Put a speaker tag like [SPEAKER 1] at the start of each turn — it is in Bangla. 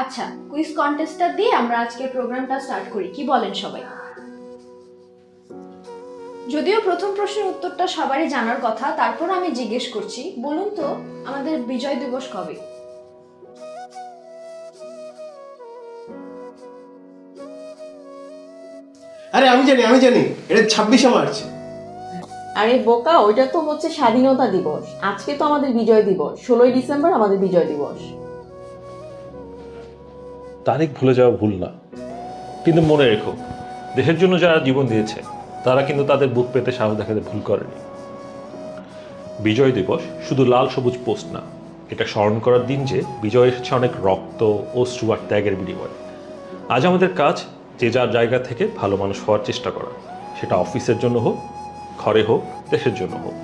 [SPEAKER 1] আচ্ছা, কুইজ কন্টেস্টটা দিয়ে আমরা আজকের প্রোগ্রামটা স্টার্ট করি, কি বলেন সবাই? যদিও প্রথম প্রশ্নের উত্তরটা সবারই জানার কথা, তারপর আমি জিজ্ঞেস করছি, বলুন তো আমাদের বিজয় দিবস কবে?
[SPEAKER 2] আরে আমি জানি এটা 26শে মার্চ।
[SPEAKER 3] আরে বোকা, ওইটা তো হচ্ছে স্বাধীনতা দিবস। আজকে তো আমাদের বিজয় দিবস, 16ই ডিসেম্বর আমাদের বিজয় দিবস।
[SPEAKER 4] তারিখ ভুলে যাওয়া ভুল না, কিন্তু মনে রেখো, দেশের জন্য যারা জীবন দিয়েছে তারা কিন্তু তাদের বুক পেতে সাহস দেখাতে ভুল করেনি। বিজয় দিবস শুধু লাল সবুজ পোস্ট না, এটা স্মরণ করার দিন যে বিজয় এসেছে অনেক রক্ত, অশ্রু আর ত্যাগের বিনিময়ে। আজ আমাদের কাজ যে যার জায়গা থেকে ভালো মানুষ হওয়ার চেষ্টা করা, সেটা অফিসের জন্য হোক, ঘরে হোক, দেশের জন্য হোক।